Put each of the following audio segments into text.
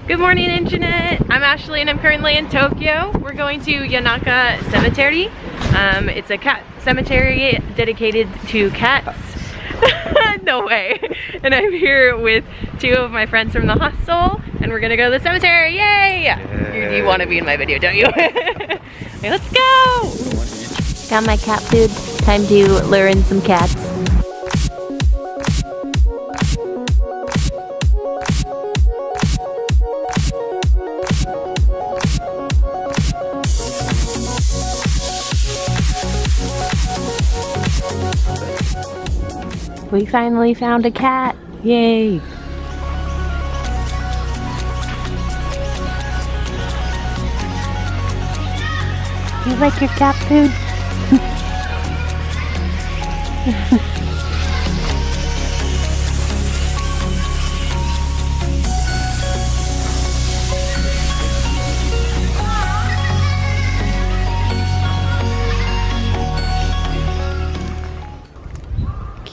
Good morning, internet. I'm Ashley and I'm currently in Tokyo. We're going to Yanaka Cemetery. It's a cat cemetery dedicated to cats. No way. And I'm here with two of my friends from the hostel and we're gonna go to the cemetery. Yay! You want to be in my video, don't you? Okay, let's go! Got my cat food. Time to lure in some cats. We finally found a cat. Yay. You like your cat food?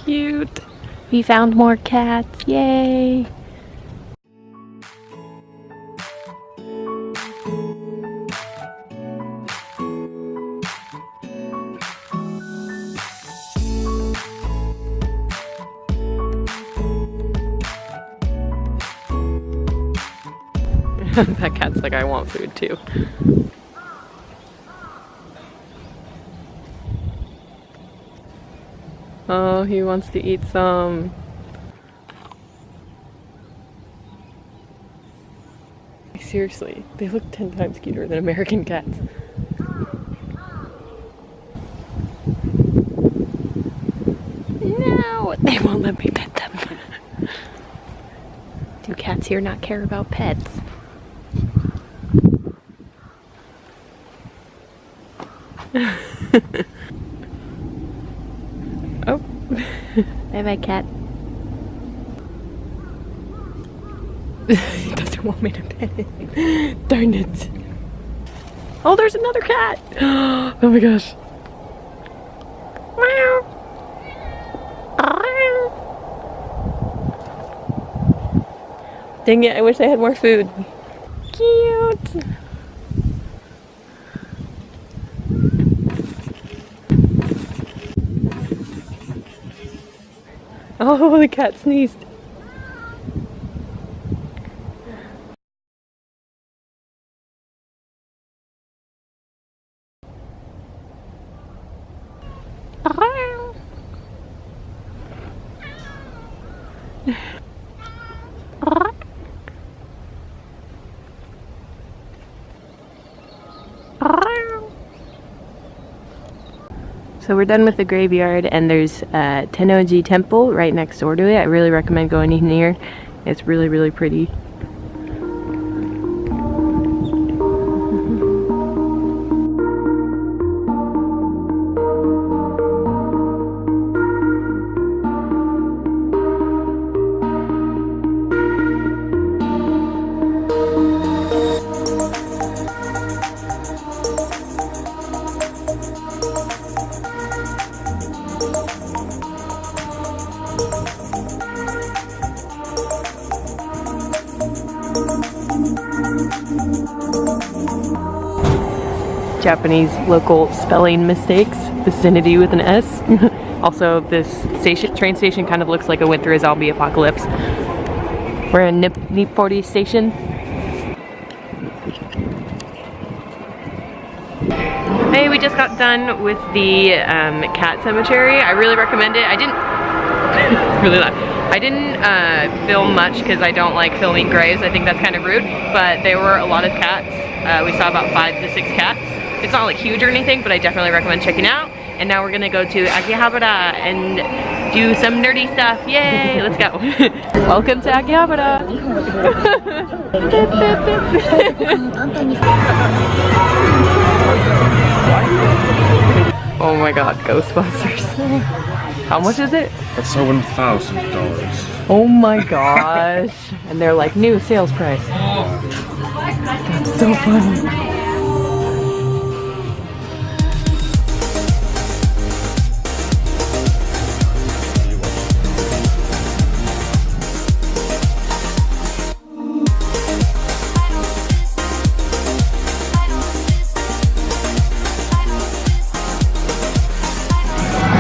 Cute. We found more cats. Yay. That cat's like, I want food too. Oh, he wants to eat some. Seriously, they look 10 times cuter than American cats. No, they won't let me pet them. Do cats here not care about pets? Oh, bye bye, cat. He doesn't want me to pet it. Darn it. Oh, there's another cat. Oh my gosh. Meow. Dang it, I wish I had more food. Cute. Oh, the cat sneezed. So we're done with the graveyard and there's a Tennoji temple right next door to it. I really recommend going in here. It's really, really pretty. Japanese local spelling mistakes. Vicinity with an S. Also, this train station kind of looks like it went through a zombie apocalypse. We're in Nippori Station. Hey, we just got done with the cat cemetery. I really recommend it. I didn't really loud. I didn't film much because I don't like filming graves. I think that's kind of rude. But there were a lot of cats. We saw about 5 to 6 cats. It's not like huge or anything, but I definitely recommend checking out. And now we're gonna go to Akihabara and do some nerdy stuff. Yay, let's go. Welcome to Akihabara. Oh my god, Ghostbusters. How much is it? That's $7,000. Oh my gosh. And they're like, new sales price. That's so funny.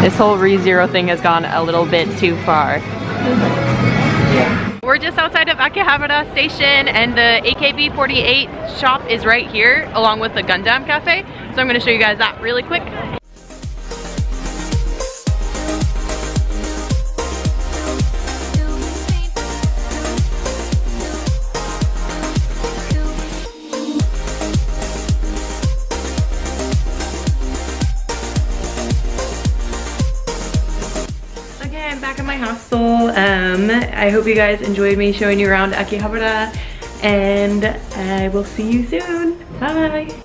This whole ReZero thing has gone a little bit too far. We're just outside of Akihabara station and the AKB48 shop is right here along with the Gundam Cafe. So I'm going to show you guys that really quick. Okay, I'm back at my hostel. I hope you guys enjoyed me showing you around Akihabara, and I will see you soon. Bye!